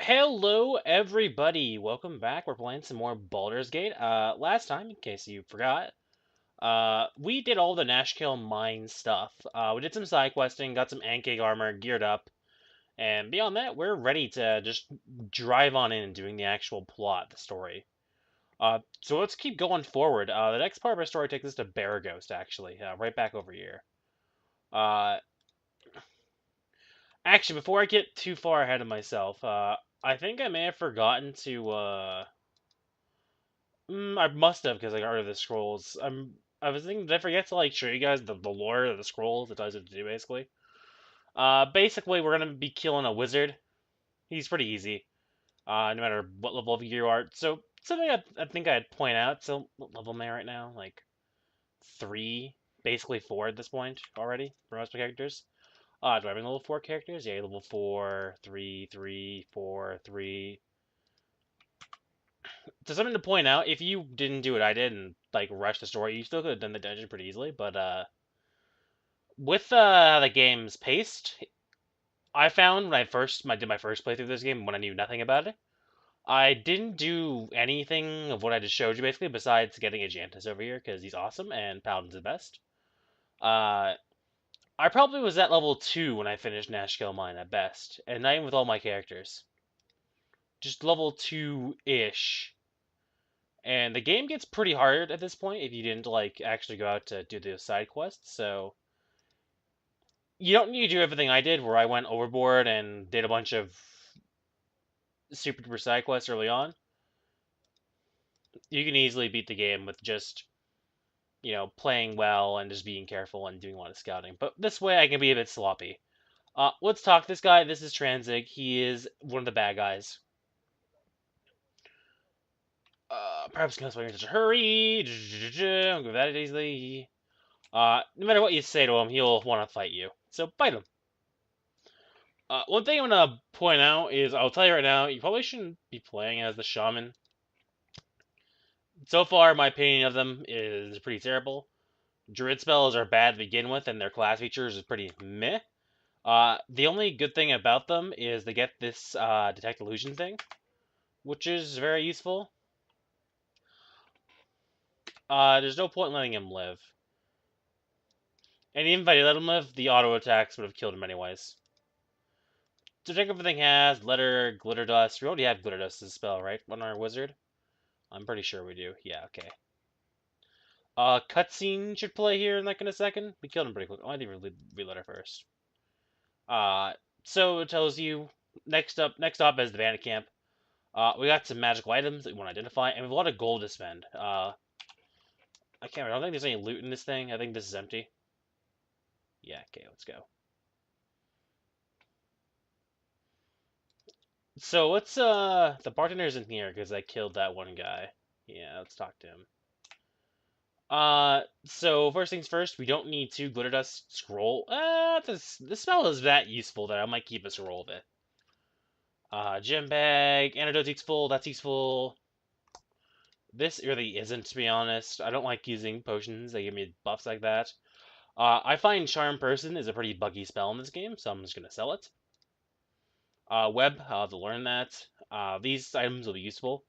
Hello, everybody. Welcome back. We're playing some more Baldur's Gate. Last time, in case you forgot, we did all the Nahskel Mine stuff. We did some side questing, got some Ankeg armor, geared up, and beyond that, we're ready to just drive on in doing the actual plot, the story. So let's keep going forward. The next part of our story takes us to Beregost, actually, right back over here. Uh, Actually, before I get too far ahead of myself, I think I may have forgotten to, I must have because I got rid of the scrolls. I was thinking, did I forget to like show you guys the lore of the scrolls? It tells you what to do basically. Basically we're gonna be killing a wizard. He's pretty easy. No matter what level of gear you are. So something I think I'd point out. So what level am I right now? Like 3, basically 4 at this point already for most of my characters. Do I have any level 4 characters? Yeah, level 4, 3, 3, 4, 3. So something to point out, if you didn't do what I did and like rush the story, you still could have done the dungeon pretty easily. But with the game's paced, I found when I did my first playthrough of this game when I knew nothing about it, I didn't do anything of what I just showed you basically, besides getting Ajantis over here because he's awesome and Paladin's the best. Uh, I probably was at level 2 when I finished Nahskel Mine at best, and not even with all my characters, just level 2-ish. And the game gets pretty hard at this point if you didn't like actually go out to do the side quests. So you don't need to do everything I did, where I went overboard and did a bunch of super duper side quests early on. You can easily beat the game with just playing well and just being careful and doing a lot of scouting. But this way I can be a bit sloppy. Let's talk this guy. This is Tranzig. He is one of the bad guys. Perhaps because I'm in such a hurry. I'll go that easily. No matter what you say to him, he'll want to fight you. So fight him. One thing I'm gonna point out is, I'll tell you right now, you probably shouldn't be playing as the shaman. So far, my opinion of them is pretty terrible. Druid spells are bad to begin with, and their class features is pretty meh. The only good thing about them is they get this detect illusion thing, which is very useful. There's no point in letting him live. And even if I let him live, the auto attacks would have killed him anyways. So check everything has letter, glitter dust. We already have glitter dust as a spell, right? On our wizard. I'm pretty sure we do. Yeah, okay. Cutscene should play here in like in a second. We killed him pretty quick. I think we reload it first. So it tells you next up is the bandit camp. We got some magical items that we want to identify, and we have a lot of gold to spend. I don't think there's any loot in this thing. I think this is empty. Yeah, okay, let's go. So let's the bartender's in here because I killed that one guy. Yeah, let's talk to him. So first things first, we don't need to glitter dust scroll. This spell is that useful that I might keep a scroll of it. Gem bag, antidote's useful, that's useful. This really isn't, to be honest. I don't like using potions, they give me buffs like that. I find Charm Person is a pretty buggy spell in this game, so I'm just gonna sell it. Web, I'll have to learn that. These items will be useful.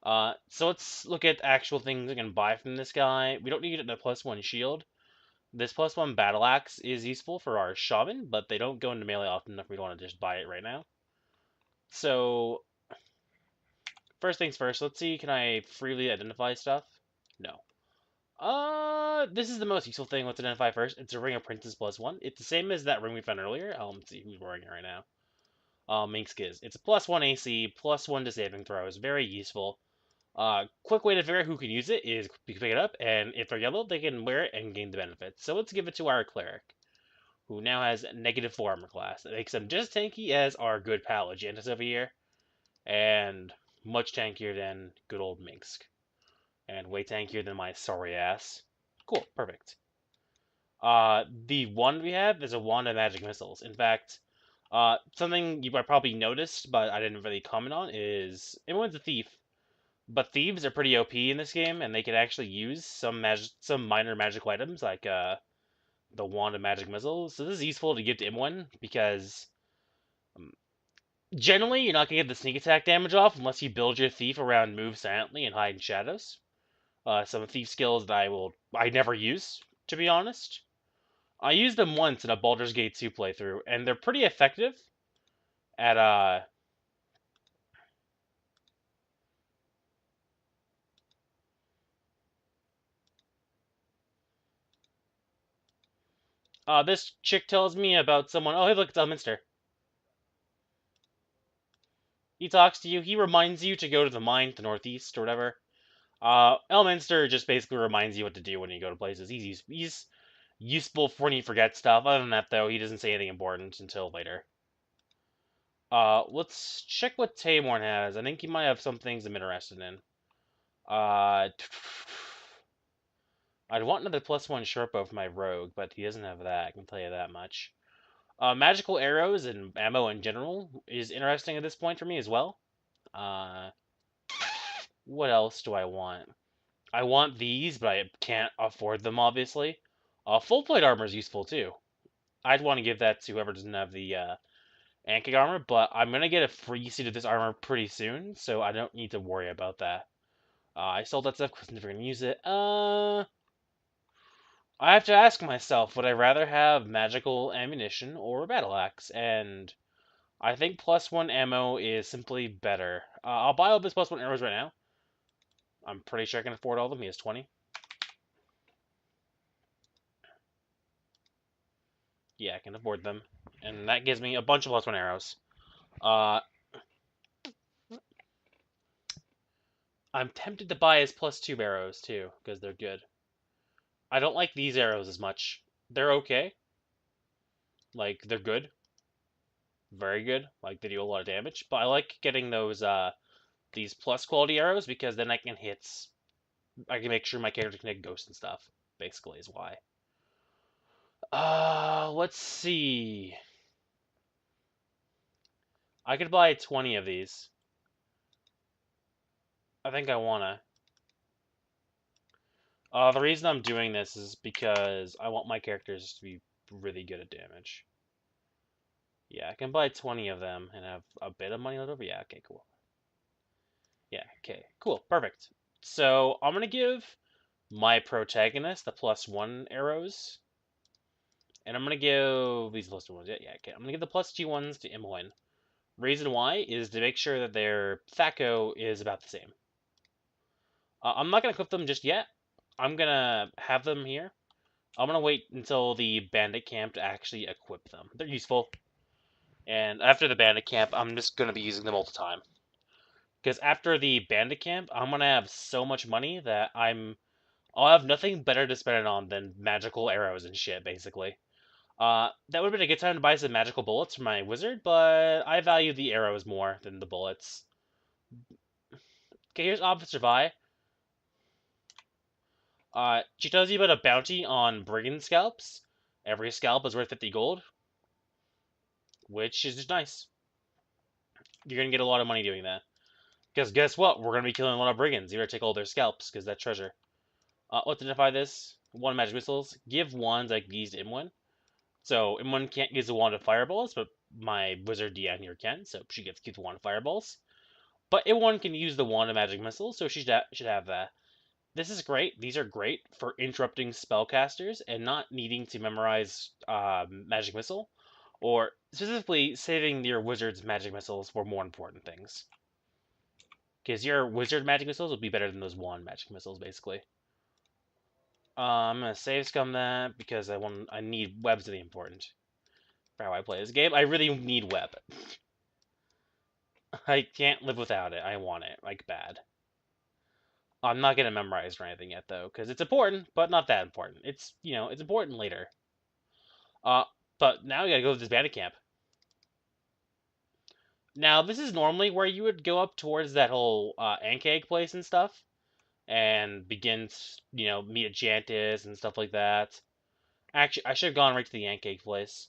So let's look at actual things we can buy from this guy. We don't need the +1 shield. This +1 battle axe is useful for our shaman, but they don't go into melee often enough. We don't want to just buy it right now. So first things first, let's see, can I freely identify stuff? No. This is the most useful thing. Let's identify first. It's a Ring of Princes +1. It's the same as that ring we found earlier. Let's see who's wearing it right now. Minx is. It's a +1 AC, +1 to saving throws. Very useful. Quick way to figure out who can use it is you can pick it up, and if they're yellow, they can wear it and gain the benefits. So let's give it to our cleric, who now has -4 armor class. That makes them just tanky as our good pal Ajantis over here, and much tankier than good old Minx, and way tankier than my sorry ass. Cool, perfect. The wand we have is a wand of magic missiles. In fact, something you probably noticed, but I didn't really comment on, is everyone's a thief. But thieves are pretty OP in this game, and they can actually use some minor magical items, like the wand of magic missiles. So this is useful to give to Imwen, because Generally, you're not gonna get the sneak attack damage off unless you build your thief around move silently and hide in shadows. Some thief skills that I never use, to be honest. I used them once in a Baldur's Gate 2 playthrough, and they're pretty effective at this chick tells me about someone. Oh, hey, look, it's Elminster. He talks to you. He reminds you to go to the mine to the northeast or whatever. Elminster just basically reminds you what to do when you go to places. He's useful for when you forget stuff. Other than that, though, he doesn't say anything important until later. Let's check what Taymorn has. I think he might have some things I'm interested in. I'd want another +1 Sherpa for my rogue, but he doesn't have that. I can tell you that much. Magical arrows and ammo in general is interesting at this point for me as well. What else do I want? I want these, but I can't afford them, obviously. Full plate armor is useful too. I'd want to give that to whoever doesn't have the Ankig armor, but I'm gonna get a free suit of this armor pretty soon, so I don't need to worry about that. I sold that stuff because I'm never gonna use it. I have to ask myself, would I rather have magical ammunition or a battle axe? And I think +1 ammo is simply better. I'll buy all this +1 arrows right now. I'm pretty sure I can afford all of them. He has 20. Yeah, I can afford them. And that gives me a bunch of +1 arrows. I'm tempted to buy his +2 arrows, too, because they're good. I don't like these arrows as much. They're okay. Like, they're good. Very good. Like, they do a lot of damage. But I like getting those, these plus quality arrows, because then I can make sure my character can hit ghosts and stuff, basically, is why. Let's see. I could buy 20 of these. I think I wanna. The reason I'm doing this is because I want my characters to be really good at damage. Yeah, I can buy 20 of them and have a bit of money left over. Yeah, okay, cool. Yeah, okay, cool, perfect. So I'm gonna give my protagonist the +1 arrows, and I'm gonna give these +2 ones. Yeah, yeah, okay. I'm gonna give the +2 ones to Imoen. Reason why is to make sure that their THAC0 is about the same. I'm not gonna equip them just yet. I'm gonna have them here. I'm gonna wait until the bandit camp to actually equip them. They're useful. And after the bandit camp, I'm just gonna be using them all the time. Because after the bandit camp, I'm gonna have so much money that I'll have nothing better to spend it on than magical arrows and shit, basically. That would have been a good time to buy some magical bullets for my wizard, but I value the arrows more than the bullets. Okay, here's Officer Vi. She tells you about a bounty on brigand scalps. Every scalp is worth 50 gold, which is just nice. You're gonna get a lot of money doing that. Because guess what? We're gonna be killing a lot of brigands. You better take all their scalps, because that treasure. Let's identify this. One magic missiles. Give wands like these to Imwen. So Imwen can't use the wand of fireballs, but my wizard Diane here can, so she gets to keep the wand of fireballs. But Imwen can use the wand of magic missiles, so she should have that. This is great. These are great for interrupting spellcasters and not needing to memorize magic missile, or specifically saving your wizard's magic missiles for more important things. Because your wizard magic missiles will be better than those wand magic missiles, basically. I'm gonna save scum that because I need webs to be important for how I play this game. I really need web. I can't live without it. I want it like bad. I'm not gonna memorize or anything yet though, because it's important, but not that important. It's it's important later. Uh, but now we gotta go to this bandit camp. Now this is normally where you would go up towards that whole Ankeg place and stuff, and begin meet Enchantis and stuff like that. Actually, I should have gone right to the Yankeg place.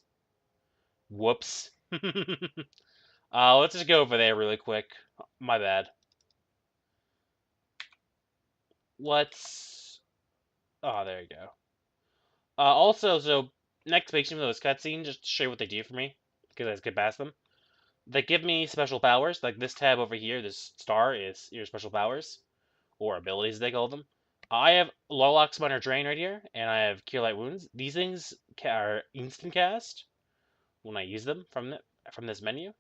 Whoops. Let's just go over there really quick. My bad. Let's. Oh, there you go. Also, so next page, some of those cutscenes, just to show you what they do for me, because I skip past them. that give me special powers. Like this tab over here, this star is your special powers, or abilities, they call them. I have Lorlox Minor Drain right here, and I have Cure Light Wounds. These things are instant cast when I use them from this menu.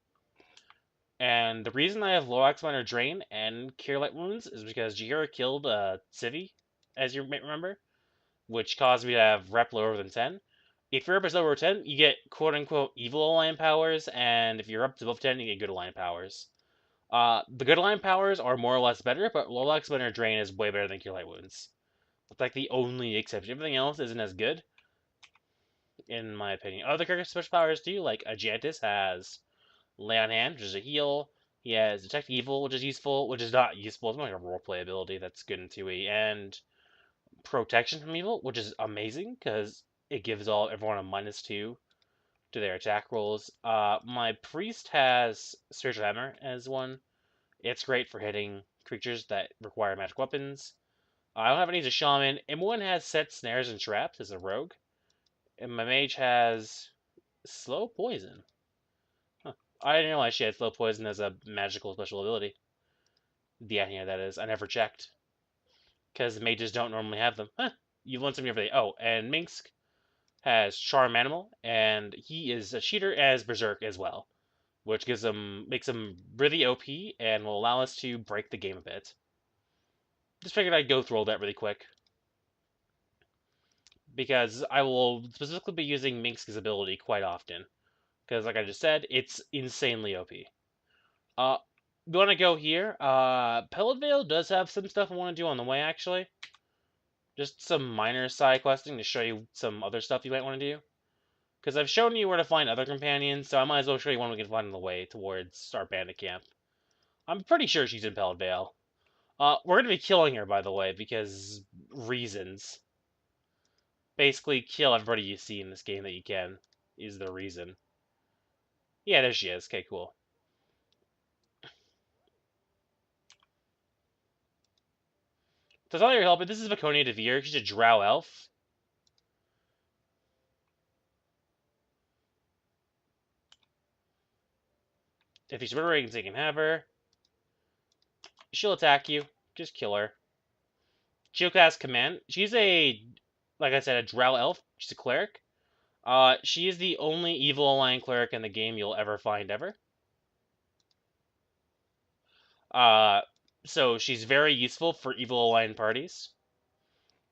And the reason I have Lorlox Minor Drain and Cure Light Wounds is because Jihira killed Civi, as you may remember, which caused me to have rep lower than 10. If your rep is lower than 10, you get quote-unquote evil Alliant powers, and if you're up to above 10, you get good Alliant powers. The good Alliant powers are more or less better, but Lorlox Minor Drain is way better than Cure Light Wounds. It's like the only exception. Everything else isn't as good, in my opinion. Other characters' special powers too, like Aegantis has Lay on Hand, which is a heal. He has Detect Evil, which is useful, which is not useful. It's more like a roleplay ability that's good in 2E. And Protection from Evil, which is amazing, because it gives everyone a -2 to their attack rolls. My Priest has Spiritual Hammer as one. It's great for hitting creatures that require magic weapons. I don't have any as a Shaman. M1 has Set Snares and Traps as a Rogue. And my Mage has Slow Poison. Huh. I didn't realize she had Slow Poison as a magical special ability. Yeah, that is. I never checked. Because mages don't normally have them. Huh. You've learned something every day. Oh, and Minsk has Charm Animal, and he is a cheater as Berserk as well, which makes him really OP and will allow us to break the game a bit. Just figured I'd go through all that really quick, because I will specifically be using Minsk's ability quite often, because like I just said, it's insanely OP. We want to go here. Pellet Vale does have some stuff I want to do on the way, actually. Just some minor side questing to show you some other stuff you might want to do. Because I've shown you where to find other companions, so I might as well show you one we can find on the way towards our bandit camp. I'm pretty sure she's in Pellet Vale. We're going to be killing her, by the way, because reasons. Basically, kill everybody you see in this game that you can, is the reason. Yeah, there she is. Okay, cool. To tell your help, this is Viconia Devere. She's a drow elf. If she's murdering, you can have her. She'll attack you. Just kill her. She'll cast Command. She's like I said, a drow elf. She's a cleric. She is the only evil Alliant cleric in the game you'll ever find ever. So she's very useful for evil Alliant parties.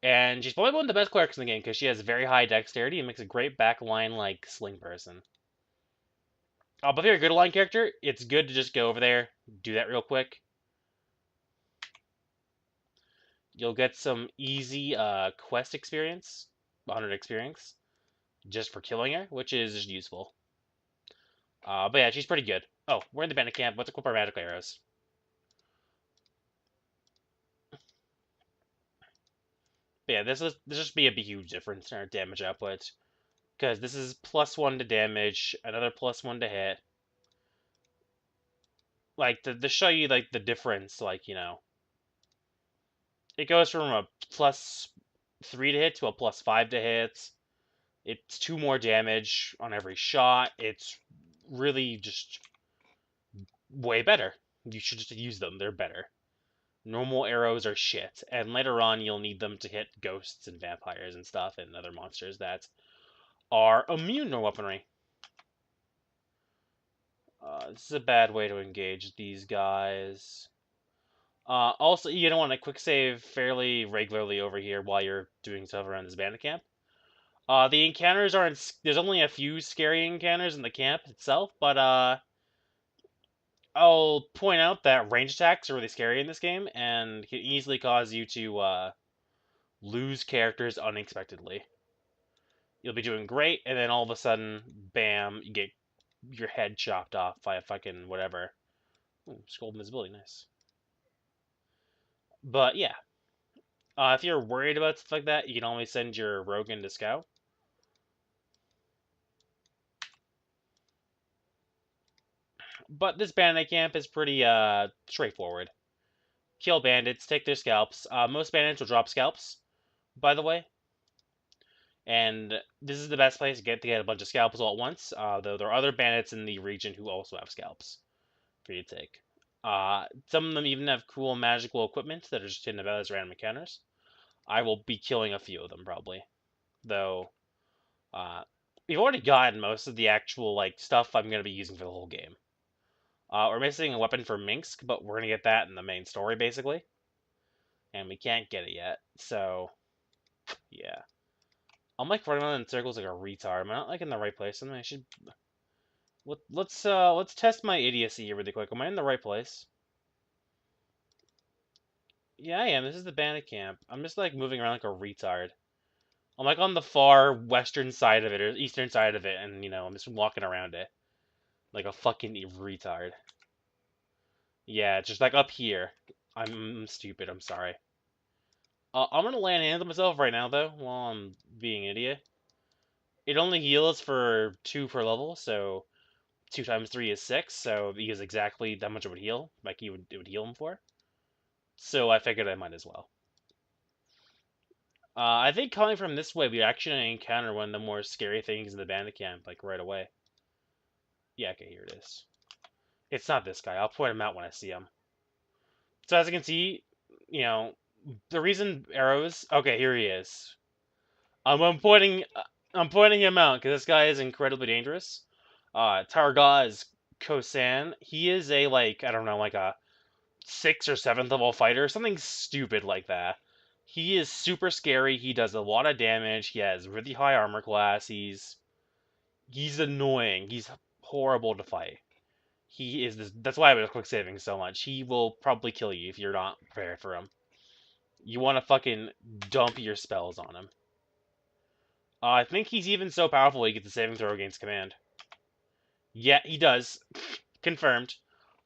And she's probably one of the best clerics in the game because she has very high dexterity and makes a great backline like sling person. But if you're a good Alliant character, it's good to just go over there, do that real quick. You'll get some easy quest experience, 100 experience, just for killing her, which is useful. But yeah, she's pretty good. Oh, we're in the bandit camp. Let's equip our magical arrows. But yeah, this just be a huge difference in our damage output. Because this is +1 to damage, another +1 to hit. Like, to show you, like, the difference, like, you know. It goes from a +3 to hit to a +5 to hit. It's 2 more damage on every shot. It's really just way better. You should just use them. They're better. Normal arrows are shit. And later on, you'll need them to hit ghosts and vampires and stuff and other monsters that are immune to weaponry. This is a bad way to engage these guys. Also, you don't want to quick save fairly regularly over here while you're doing stuff around this bandit camp. The encounters aren't. There's only a few scary encounters in the camp itself, but I'll point out that range attacks are really scary in this game and can easily cause you to lose characters unexpectedly. You'll be doing great, and then all of a sudden, bam, you get your head chopped off by a fucking whatever. Ooh, scroll invisibility, nice. But yeah, if you're worried about stuff like that, you can always send your rogue in to scout. But this bandit camp is pretty straightforward. Kill bandits, take their scalps. Most bandits will drop scalps, by the way. And this is the best place to get a bunch of scalps all at once, though there are other bandits in the region who also have scalps for you to take. Some of them even have cool magical equipment that are just hidden about as random encounters. I will be killing a few of them, probably. Though, we've already gotten most of the actual, stuff I'm going to be using for the whole game. We're missing a weapon for Minsk, but we're going to get that in the main story, basically. And we can't get it yet, so... yeah. I'm, running around in circles like a retard. Am I not, in the right place? I should... Let's test my idiocy here really quick. Am I in the right place? Yeah, I am. This is the bandit camp. I'm just, moving around like a retard. I'm, on the far western side of it, or eastern side of it, and, I'm just walking around it. Like a fucking retard. Yeah, it's just, up here. I'm stupid. I'm sorry. I'm gonna land hands on myself right now, though, while I'm being an idiot. It only heals for 2 per level, so 2 times 3 is 6, so he is exactly that much it would heal, it would heal him for. So I figured I might as well. I think coming from this way, we actually encounter one of the more scary things in the bandit camp, right away. Yeah, okay, here it is. It's not this guy. I'll point him out when I see him. So as you can see, the reason arrows... okay, here he is. I'm pointing him out because this guy is incredibly dangerous. Targaz Kosan, he is a, I don't know, a 6th or 7th level fighter, something stupid like that. He is super scary. He does a lot of damage. He has really high armor class. He's annoying. He's horrible to fight. He is this. That's why I was quick saving so much. He will probably kill you if you're not prepared for him. You want to fucking dump your spells on him. I think he's even so powerful he gets a saving throw against command. Yeah, he does. Confirmed.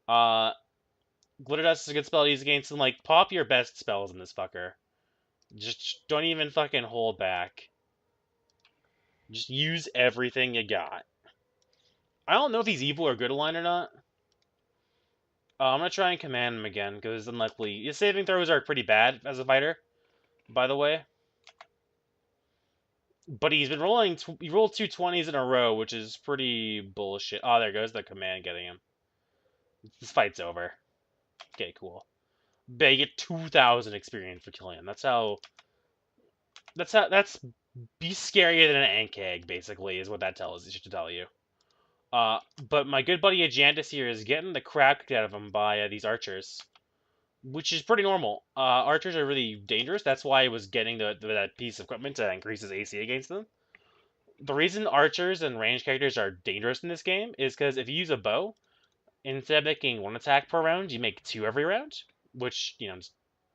Glitter Dust is a good spell to use against him. Pop your best spells in this fucker. Just don't even fucking hold back. Just use everything you got. I don't know if he's evil or good aligned or not. I'm gonna try and command him again, because unlikely. His saving throws are pretty bad as a fighter, by the way. But he's been rolling... he rolled 2 20s in a row, which is pretty bullshit. Oh, there goes the command getting him. This fight's over. Okay, cool. But you get 2,000 experience for killing him. That's be scarier than an ant egg, basically, is what that should tell you. But my good buddy Ajantis here is getting the crap kicked out of him by these archers, which is pretty normal. Archers are really dangerous. That's why I was getting that piece of equipment to increase his AC against them. The reason archers and ranged characters are dangerous in this game is because if you use a bow, instead of making 1 attack per round, you make 2 every round, which, is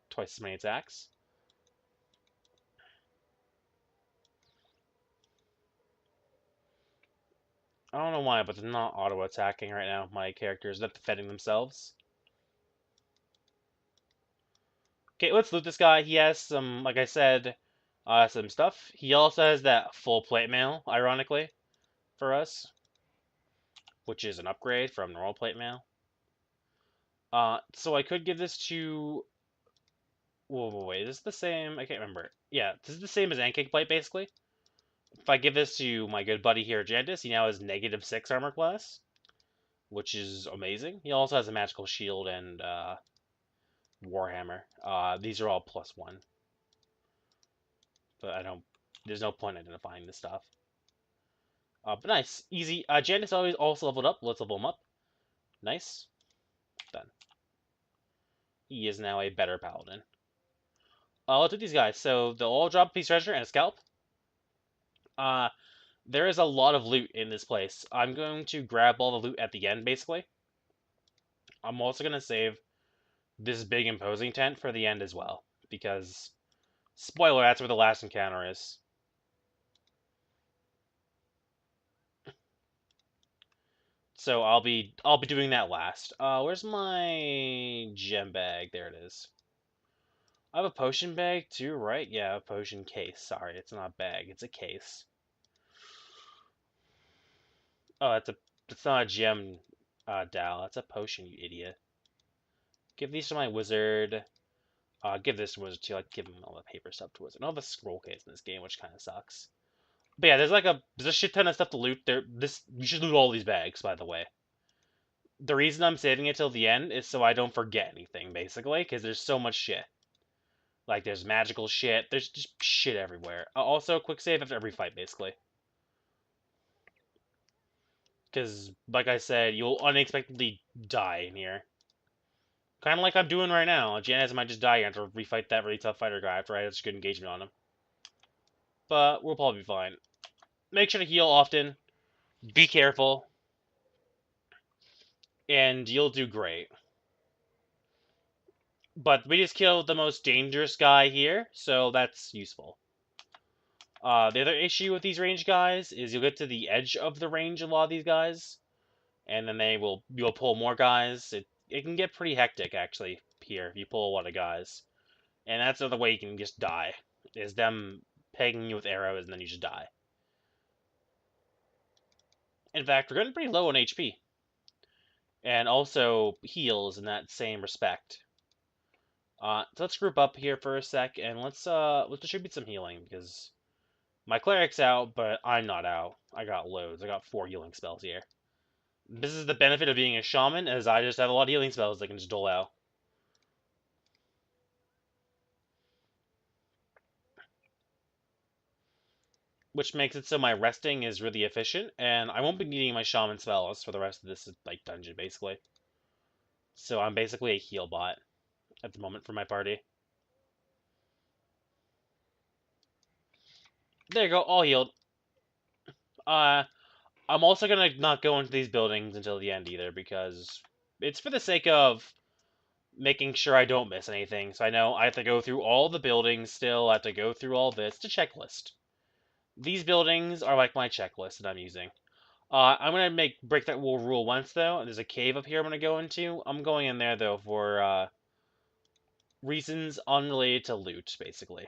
twice as many attacks. I don't know why, but they're not auto-attacking right now. My characters, not defending themselves. Okay, let's loot this guy. He has some, like I said, some stuff. He also has that full plate mail, ironically, for us, which is an upgrade from normal plate mail. So I could give this to... whoa, wait, is this the same? I can't remember. Yeah, this is the same as Ankig Plate, basically. If I give this to my good buddy here, Jantis, he now has -6 armor class, which is amazing. He also has a magical shield and Warhammer. These are all +1. But there's no point identifying this stuff. But nice. Easy. Jantis always also leveled up. Let's level him up. Nice. Done. He is now a better paladin. Let's do these guys. So they'll all drop a piece of treasure and a scalp. There is a lot of loot in this place. I'm going to grab all the loot at the end, basically. I'm also going to save this big imposing tent for the end as well, because, spoiler, that's where the last encounter is. So I'll be doing that last. Where's my gem bag? There it is. I have a potion bag too, right? Yeah, a potion case. Sorry, it's not a bag, it's a case. Oh, it's not a gem dowel. That's a potion, you idiot. Give these to my wizard. Give this to wizard too. Give him all the paper stuff to wizard. And all the scroll case in this game, which kind of sucks. But yeah, there's a shit ton of stuff to loot. You should loot all these bags, by the way. The reason I'm saving it till the end is so I don't forget anything, basically, because there's so much shit. Like, there's magical shit, there's just shit everywhere. Also, quick save after every fight, basically. Because, like I said, you'll unexpectedly die in here. Kind of like I'm doing right now. Janus might just die and have to refight that really tough fighter guy after I had such good engagement on him. But we'll probably be fine. Make sure to heal often. Be careful. And you'll do great. But we just killed the most dangerous guy here, so that's useful. The other issue with these range guys is you'll get to the edge of the range of a lot of these guys, and then you'll pull more guys. It can get pretty hectic actually here if you pull a lot of guys, and that's another way you can just die, is them pegging you with arrows and then you just die. In fact, we're getting pretty low on HP, and also heals in that same respect. So let's group up here for a sec and let's distribute some healing because my cleric's out, but I'm not out. I got loads. I got 4 healing spells here. This is the benefit of being a shaman, as I just have a lot of healing spells I can just dole out. Which makes it so my resting is really efficient, and I won't be needing my shaman spells for the rest of this like dungeon, basically. So I'm basically a heal bot at the moment for my party. There you go, all healed. I'm also gonna not go into these buildings until the end either, because it's for the sake of making sure I don't miss anything. So I know I have to go through all the buildings still, I have to go through all this. It's a checklist. These buildings are like my checklist that I'm using. I'm gonna break that rule once though. There's a cave up here I'm gonna go into. I'm going in there though for reasons unrelated to loot, basically.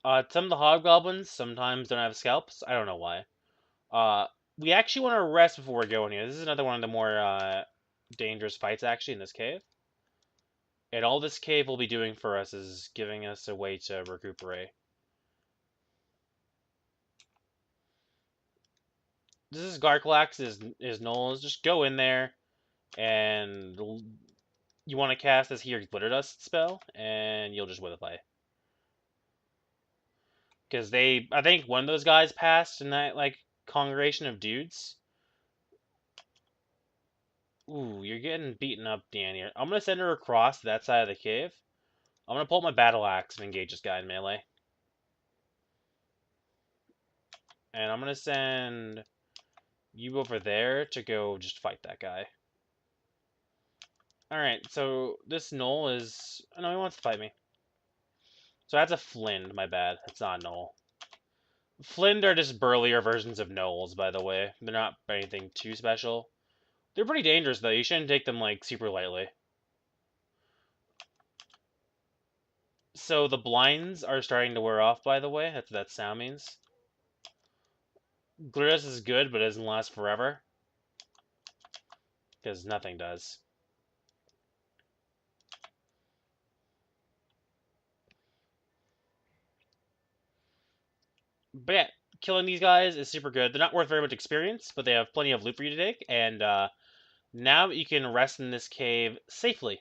Some of the hobgoblins sometimes don't have scalps. I don't know why. We actually want to rest before we go in here. This is another one of the more dangerous fights actually in this cave. And all this cave will be doing for us is giving us a way to recuperate. This is Garclax, is Knowles. Just go in there, and you want to cast this here Glitter Dust spell, and you'll just win the fight. Because I think one of those guys passed in that, like, congregation of dudes. Ooh, you're getting beaten up, Dan, here. I'm going to send her across that side of the cave. I'm going to pull up my battle axe and engage this guy in melee. And I'm going to send you over there to go just fight that guy. Alright, so this Knoll is... Oh, no, he wants to fight me. So that's a Flind, my bad. It's not Knoll. Flind are just burlier versions of Knolls, by the way. They're not anything too special. They're pretty dangerous, though. You shouldn't take them, like, super lightly. So the blinds are starting to wear off, by the way. That's what that sound means. Glirus is good, but it doesn't last forever. Because nothing does. But yeah, killing these guys is super good. They're not worth very much experience, but they have plenty of loot for you to take. And now you can rest in this cave safely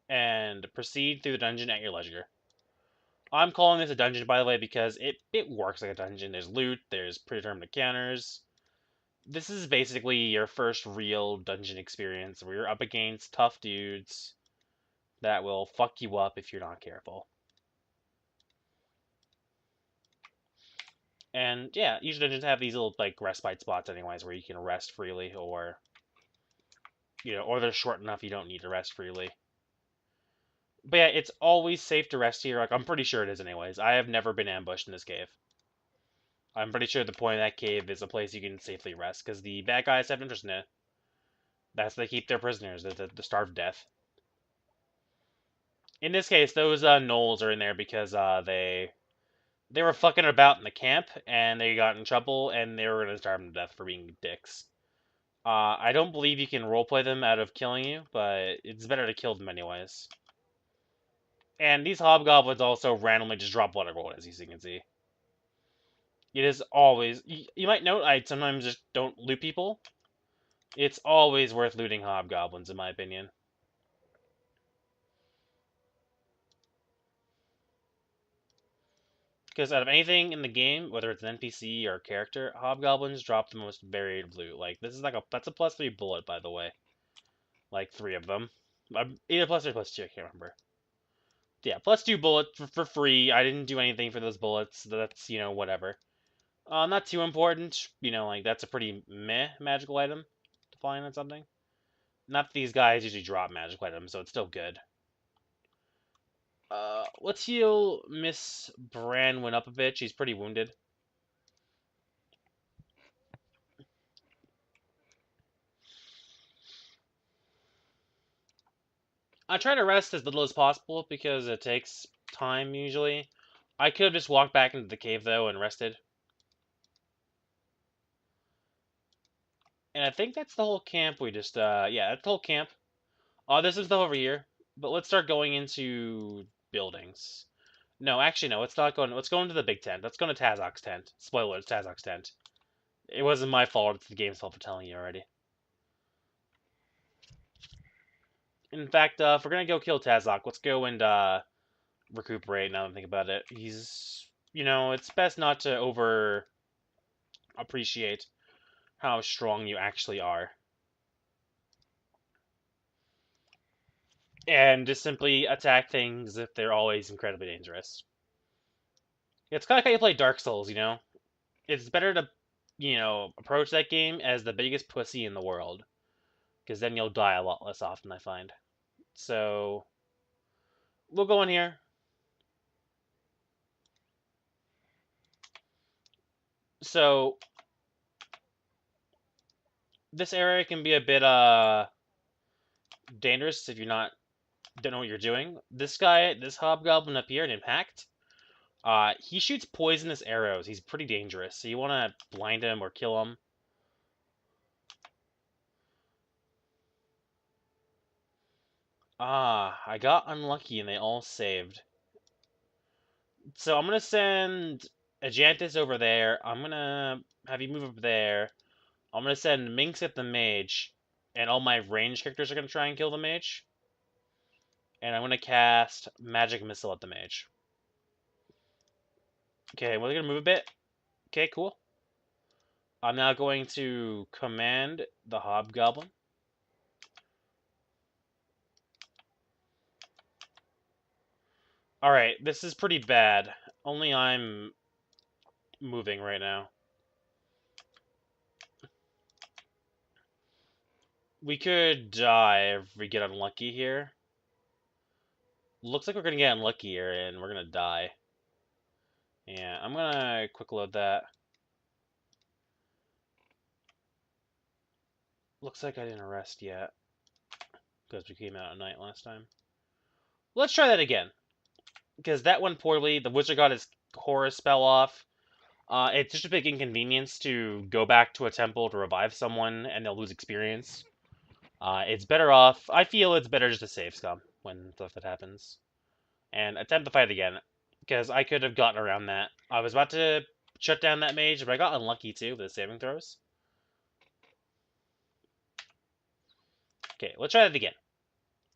and proceed through the dungeon at your leisure. I'm calling this a dungeon, by the way, because it works like a dungeon. There's loot, there's predetermined encounters. This is basically your first real dungeon experience where you're up against tough dudes that will fuck you up if you're not careful. And yeah, each dungeons have these little like respite spots anyways where you can rest freely, or or they're short enough you don't need to rest freely. But yeah, it's always safe to rest here. Like, I'm pretty sure it is anyways. I have never been ambushed in this cave. I'm pretty sure the point of that cave is a place you can safely rest, because the bad guys have interest in it. That's they keep their prisoners, to starve to death. In this case, those gnolls are in there because they were fucking about in the camp, and they got in trouble, and they were going to starve them to death for being dicks. I don't believe you can roleplay them out of killing you, but it's better to kill them anyways. And these hobgoblins also randomly just drop water gold, as you can see. It is always... You might note I sometimes just don't loot people. It's always worth looting hobgoblins, in my opinion. Because out of anything in the game, whether it's an NPC or a character, hobgoblins drop the most varied loot. Like, this is like that's a +3 bullet, by the way. Like, 3 of them. Either +3 or +2, I can't remember. Yeah, +2 bullets for free. I didn't do anything for those bullets. That's, whatever. Not too important. Like, that's a pretty meh magical item to find on something. Not that these guys usually drop magical items, so it's still good. Let's heal Miss Branwyn up a bit. She's pretty wounded. I try to rest as little as possible because it takes time usually. I could have just walked back into the cave though and rested. And I think that's the whole camp we just yeah, that's the whole camp. There's some stuff over here. But let's start going into buildings. No, actually no, let's go into the big tent. Let's go to Tazok's tent. Spoiler, it's Tazok's tent. It wasn't my fault, it's the game's fault for telling you already. In fact, if we're gonna go kill Tazok, let's go and recuperate now that I think about it. He's it's best not to over appreciate how strong you actually are. And just simply attack things if they're always incredibly dangerous. It's kind of like how you play Dark Souls, It's better to, approach that game as the biggest pussy in the world. Because then you'll die a lot less often, I find. So, we'll go in here. So, this area can be a bit, dangerous if don't know what you're doing. This hobgoblin up here, named Hacked, he shoots poisonous arrows. He's pretty dangerous, so you want to blind him or kill him. I got unlucky and they all saved. So I'm going to send Ajantis over there. I'm going to have you move up there. I'm going to send Minx at the mage. And all my range characters are going to try and kill the mage. And I'm going to cast Magic Missile at the mage. Okay, we're going to move a bit. Okay, cool. I'm now going to command the Hobgoblin. Alright, this is pretty bad. Only I'm moving right now. We could die if we get unlucky here. Looks like we're gonna get unlucky here and we're gonna die. Yeah, I'm gonna quick load that. Looks like I didn't rest yet. Because we came out at night last time. Let's try that again. Because that went poorly. The wizard got his horror spell off. It's just a big inconvenience to go back to a temple to revive someone and they'll lose experience. It's better off. I feel it's better just to save scum when stuff that happens. And attempt to fight again. Because I could have gotten around that. I was about to shut down that mage, but I got unlucky too with the saving throws. Okay, let's try that again.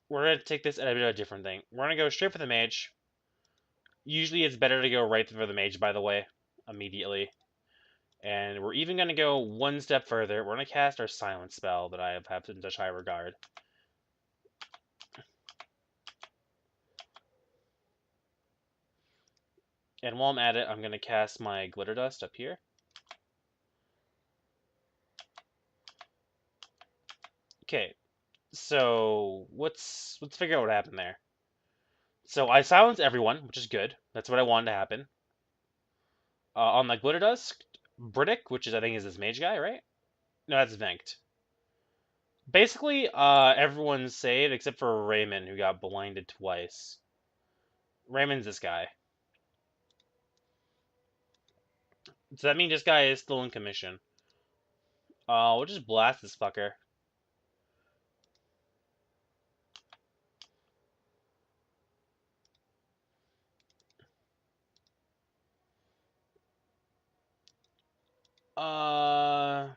We're going to take this at a bit of a different thing. We're going to go straight for the mage. Usually it's better to go right for the mage, by the way, immediately. And we're even going to go one step further. We're going to cast our silence spell that I have in such high regard. And while I'm at it, I'm going to cast my glitter dust up here. Okay, so let's figure out what happened there. So I silenced everyone, which is good. That's what I wanted to happen. On the glitter dust, Bridick, which is I think is this mage guy, right? No, that's Venkt. Basically, everyone's saved except for Raymond, who got blinded twice. Raymond's this guy. So that means this guy is still in commission. We'll just blast this fucker. Uh,